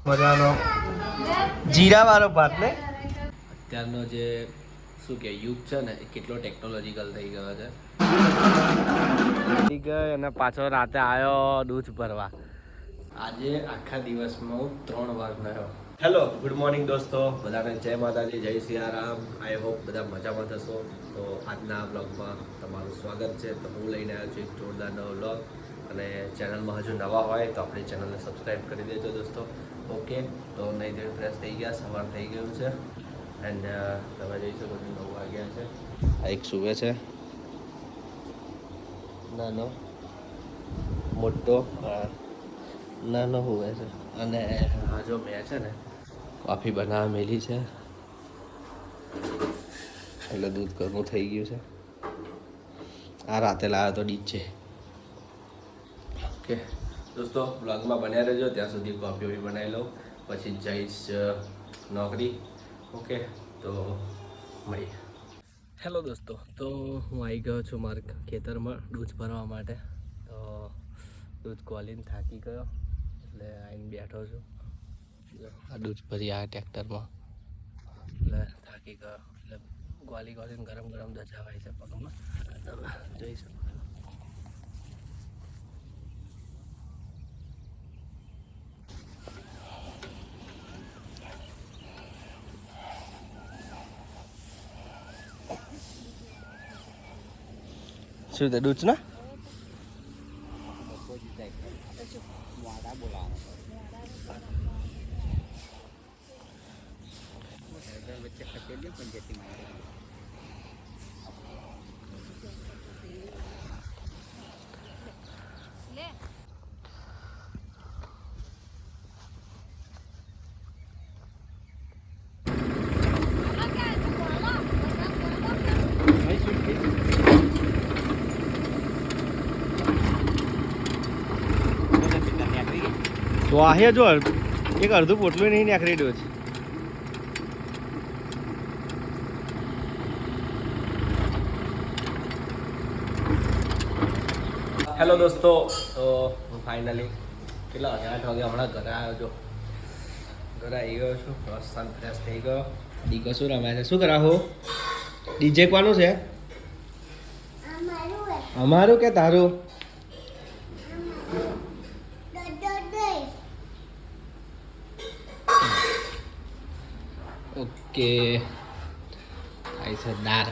મજાનો જીરા વાળો ભાત ને અત્યારનો જે શું કે યુગ છે ને એ કેટલો ટેકનોલોજીકલ થઈ ગયો છે. અને પાછો રાતે આવ્યો દૂધ ભરવા. આજે આખા દિવસમાં હું 3 વાર નયો. હેલો ગુડ મોર્નિંગ દોસ્તો, બધાને જય માતાજી, જય સિયારામ. આઈ હોપ બધા મજામાં થશો. તો આજના બ્લોગમાં તમારું સ્વાગત છે. તો હું લઈને આવ્યો છું એક જોરદાર નવો બ્લોગ, અને ચેનલમાં હજુ નવા હોય તો આપણી ચેનલને સબસ્ક્રાઈબ કરી દેજો દોસ્તો. ઓકે, તો નહીં તો ફ્રેશ થઈ ગયા, સવાર થઈ ગયું છે. એન્ડ તમે જોઈ શકો છો 9 વાગ્યા છે. આ એક સૂવે છે, નાનો મોટો નાનો સૂવે છે. અને આ જો મેં છે ને કોફી બનાવવા મેલી છે, એટલે દૂધ ગરમ થઈ ગયું છે. આ રાતે લાવ્યો તો ડીજે. ઓકે દોસ્તો, બ્લોગમાં બન્યા રહેજો. ત્યાં સુધી કોફી બી બનાવી લઉં, પછી જઈશ નોકરી. ઓકે, તો મળીએ. હેલો દોસ્તો, તો હું આવી ગયો છું મારા ખેતરમાં દૂધ ભરવા માટે. તો દૂધ કોલીને થાકી ગયો, એટલે આવીને બેઠો છું. આ દૂધ ભરી આ ટ્રેક્ટરમાં, એટલે થાકી ગયો, એટલે ગોલીને ગરમ ગરમ દજાવાય છે પગમાં, તમે જોઈ શકો. શું તે દૂધ ના તો આ જો એક અડધું પોટલું નહીં નાખી રહ્યો છે. હેલો દોસ્તો, તો હું ફાઇનલી કેટલા વાગે 8 વાગે હમણાં ઘરે આવ્યો છું. ઘરે આવી ગયો છું, મસ્ત ફ્રેશ થઈ ગયો. ડીકો શું રમે છે? શું કરાવો? ડીજે કોનું છે? અમારું કે તારું? ઓકે, ખાઈ છે દાળ.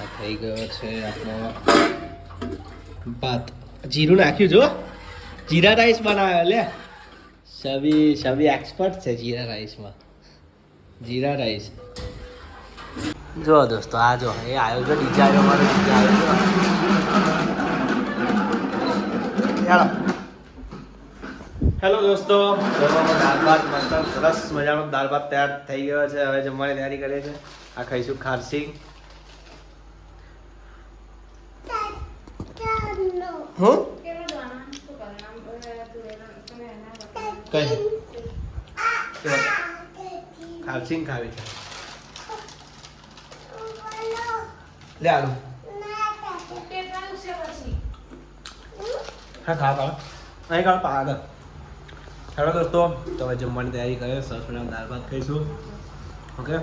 આ થઈ ગયો છે આપણો ભાત. જીરું નાખ્યું જો, જીરા રાઈસ બનાવ્યો. લે સવી એક્સપર્ટ છે જીરા રાઈસમાં. જીરા રાઈસ જો દોસ્તો, આ જો એ આવ્યો છે ડીજે આવ્યો, મારો ડીજે આવ્યો. હેલો દોસ્તો, દાળ ભાત મસ્ત સરસ મજાનો દાળ ભાત તૈયાર થઈ ગયો છે. હવે જમવાની તૈયારી કરીએ છીએ. આ ખાઈશું ખારસી. હું કઈ ખારસી ખાવી છે? લે આલુ હા ખા અહીં કાળ આગળ. હેલો દોસ્તો, તો હવે જમવાની તૈયારી કરીએ. સરસ મજાના દાળ ભાત ખાઈશું. ઓકે,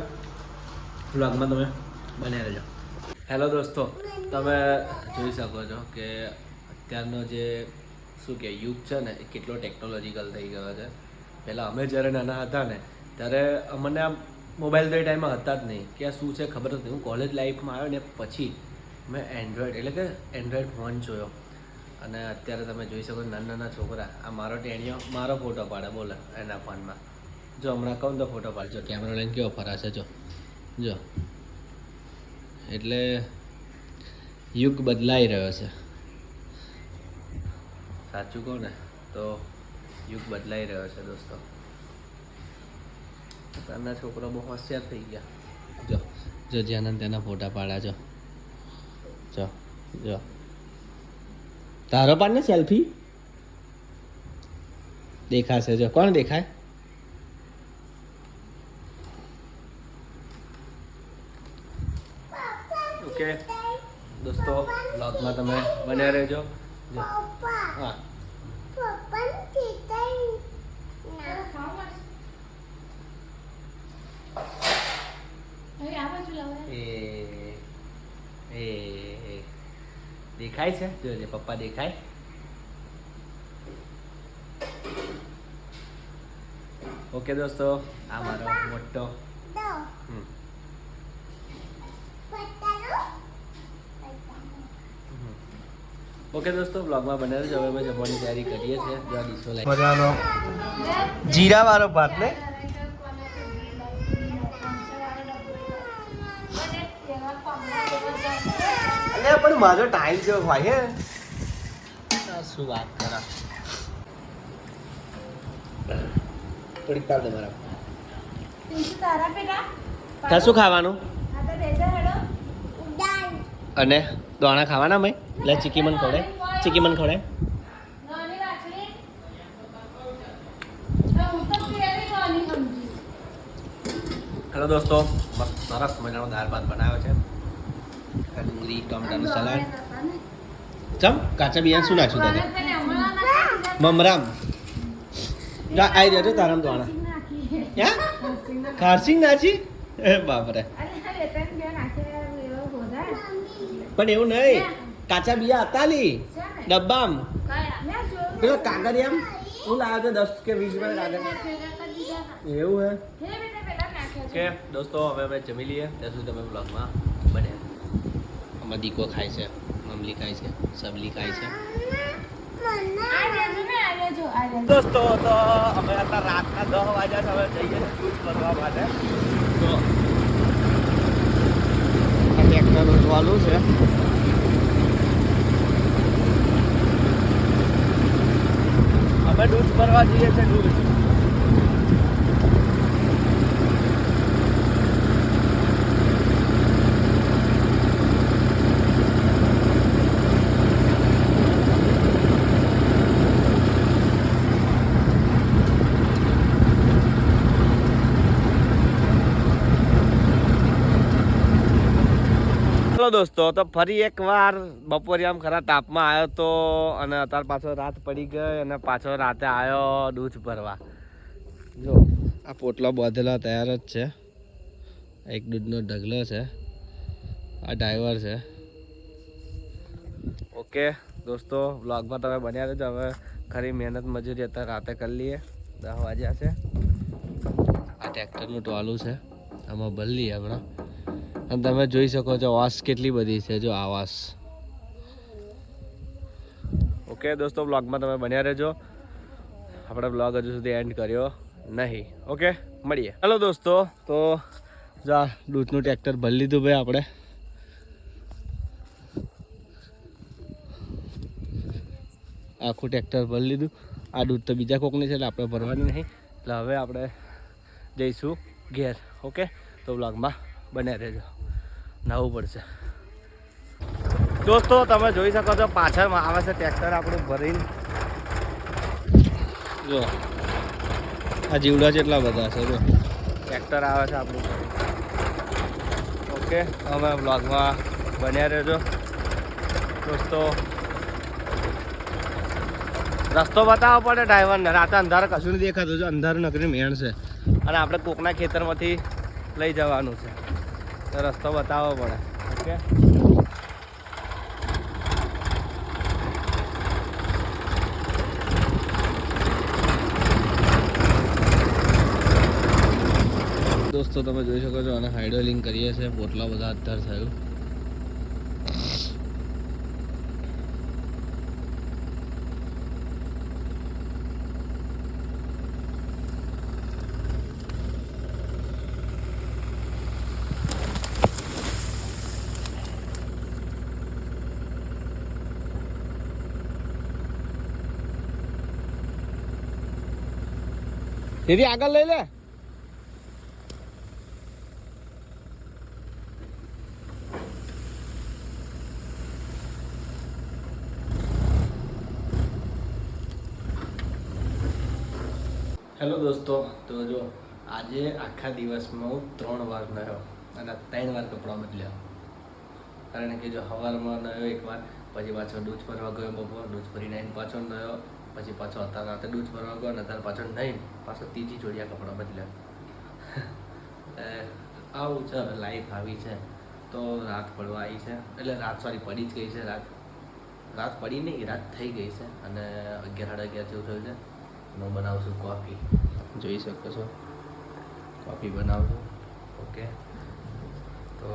વ્લોગમાં તમે બન્યા રહેજો. હેલો દોસ્તો, તમે જોઈ શકો છો કે અત્યારનો જે શું કે યુગ છે ને એ કેટલો ટેકનોલોજીકલ થઈ ગયો છે. પહેલાં અમે જ્યારે નાના હતા ને ત્યારે અમને આમ મોબાઈલ તો એ ટાઈમમાં હતા જ નહીં, કે આ શું છે ખબર જ નહીં. હું કોલેજ લાઈફમાં આવ્યો ને પછી મેં એન્ડ્રોઈડ એટલે કે એન્ડ્રોઈડ ફોન જોયો. અને અત્યારે તમે જોઈ શકો નાના નાના છોકરા, આ મારો ટેણીઓ મારો ફોટો પાડે બોલે એના ફોનમાં. જો હમણાં કહું તો ફોટો પાડજો, કેમેરો લઈને કેવો ફરાશે જો. એટલે યુગ બદલાઈ રહ્યો છે. સાચું કહું ને તો યુગ બદલાઈ રહ્યો છે દોસ્તો. અત્યારના છોકરો બહુ હોશિયાર થઈ ગયા. જો જ્યાંના તેના ફોટા પાડા. જો તારો પાડ ને સેલ્ફી દેખાશે. જો કોણ દેખાય? ઓકે દોસ્તો બ્લોગમાં તમે બન્યા રહેજો. હા એ દેખાય છે જોજે પપ્પા દેખાય. ઓકે દોસ્તો આ મારો મોટો ઓકે દોસ્તો બ્લોગમાં બને રહેજો. હવે અમે જમવાની તૈયારી કરીએ છીએ. જો આ ડીશો લાવી મજાનો જીરા વાળો ભાત ને અલ્યા પણ મારો ટાઈમ જો ભાઈ હે શું વાત કરા. થોડીક કાઢ દે મારા. તાર શું ખાવાનું અને દોણા ખાવાના મેં એટલે ચીકી મન ખવડે હેલો દોસ્તો મસ્ત સરસ મજાનો દાળ ભાત બનાવ્યો છે. ડુંગળી ટમેટાનું સલાડ. ચમ કાચા બિયાન શું નાખ્યું દાદા? મમરામ આઈ રહ્યો છો તારામ દોણા ખારસિંગ નાખી બાપરે. પણ એવું નહીં કાચા બિયા હતા લી ડબ્બામ પેલો કાગળિયામ હું લાવ્યો તો 10 કે 20 રૂપિયા કાગળ એવું હે. ઓકે દોસ્તો હવે અમે જમી લઈએ ત્યાં સુધી તમે બ્લોગમાં બને. આમાં દીકો ખાય છે, મમલી ખાય છે, સબલી ખાય છે. દોસ્તો તો અમે અત્યારે રાતના 10 વાગ્યા હવે જઈએ દૂધ ભરવા માટે. તો ટ્રેક્ટરનું ચાલુ છે. અમે દૂધ ભરવા જઈએ છીએ. દૂધ દોસ્તો તો ફરી એકવાર બપોરે આમ ખરા તાપમાં આવ્યો તો અને અત્યારે પાછો રાત પડી ગઈ અને પાછો રાતે આવ્યો દૂધ ભરવા. જો આ પોટલો બાંધેલા તૈયાર જ છે. એક દૂધનો ઢગલો છે. આ ડ્રાઈવર છે. ઓકે દોસ્તો બ્લોગમાં તમે બન્યા રહેજો. હવે ખરી મહેનત મજૂરી અત્યારે રાતે કરી લઈએ. 10 વાગ્યા છે. આ ટ્રેક્ટરનું ટોલું છે. આમાં ભરી લઈએ હમણાં. અને તમે જોઈ શકો છો વાસ કેટલી બધી છે. જો આવાસ. ઓકે દોસ્તો બ્લોગમાં તમે બન્યા રહેજો. આપણે બ્લોગ હજુ સુધી એન્ડ કર્યો નહીં. ઓકે મળીએ. હેલો દોસ્તો તો જો આ દૂધનું ટ્રેક્ટર ભરી લીધું ભાઈ આપણે. આખું ટ્રેક્ટર ભરી લીધું. આ દૂધ તો બીજા કોકની છે એટલે આપણે ભરવાની નહીં. એટલે હવે આપણે જઈશું ઘેર. ઓકે તો બ્લોગમાં બન્યા રહેજો. નાવું પડશે. દોસ્તો તમે જોઈ શકો છો પાછળમાં આવે છે ટ્રેક્ટર આપણું ભરીને. જો આ જીવડા જેટલા બધા છે. જો ટ્રેક્ટર આવે છે આપણું ભરીને. ઓકે અમે બ્લોગમાં બન્યા રહેજો દોસ્તો. રસ્તો બતાવવો પડે ડ્રાઈવરને. રાતે અંધારે કશું નહીં દેખાતું. જો અંધારું નકરી મેણ છે અને આપણે કોકના ખેતરમાંથી લઈ જવાનું છે તો રસ્તો બતાવવો પડે. ઓકે દોસ્તો તમે જોઈ શકો છો અને હાઇડ્રોલિંગ કરીએ છીએ. પોટલા બધા અત્યારે થયું. દીદી આગળ લઈ લે. હેલો દોસ્તો તો જો આજે આખા દિવસમાં હું 3 વાર નહાયો અને 3 વાર કપડાં બદલ્યા. કારણ કે જો સવારમાં નયો એકવાર, પછી પાછો દૂધ ભરવા ગયો બપોર, દૂધ ભરીને આવીને પાછો નયો, પછી પાછો અત્યારે રાતે દૂધ ભરવા ગયો અને અત્યારે પાછો નહીં, પાછો ત્રીજી જોડિયા કપડાં બદલ્યા. આવું છે હવે, લાઈફ આવી છે. તો રાત પડવા આવી છે, એટલે રાત પડી જ ગઈ છે. રાત પડી નહીં, રાત થઈ ગઈ છે અને 11 સાડા 11 જેવું થયું છે. હું બનાવું છું કોફી, જોઈ શકો છો કોફી બનાવું છું. ઓકે, તો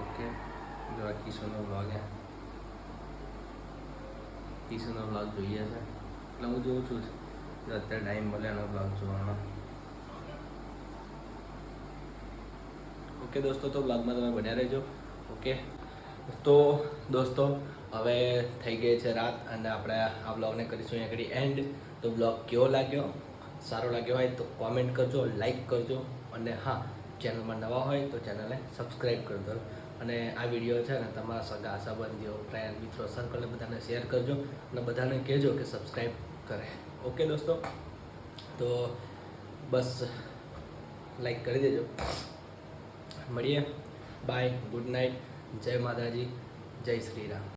ઓકે, જો આ કિશોરનો વ્લોગ હે, કિશોરનો વ્લોગ જોઈએ છે એટલે હું જોઉં છું જો અત્યારે ટાઈમ મળે એનો વ્લોગ જોવાનો. ઓકે દોસ્તો, તો વ્લોગમાં તમે બન્યા રહેજો. ઓકે, તો દોસ્તો હવે થઈ ગઈ છે રાત અને આપણે આ વ્લોગને કરીશું અહીંયા કરી એન્ડ. તો વ્લોગ કેવો લાગ્યો, સારો લાગ્યો હોય તો કોમેન્ટ કરજો, લાઈક કરજો અને હા, ચેનલમાં નવા હોય તો ચેનલને સબસ્ક્રાઈબ કરી દો. અને આ વિડીયો છે ને તમારા સગા સંબંધીઓ, ફ્રેન્ડ, મિત્રો, સર્કલને બધાને શેર કરજો અને બધાને કહેજો કે સબસ્ક્રાઈબ કરે. ઓકે દોસ્તો, તો બસ લાઈક કરી દેજો. મળીએ, બાય, ગુડ નાઇટ, જય માતાજી, જય શ્રી રામ.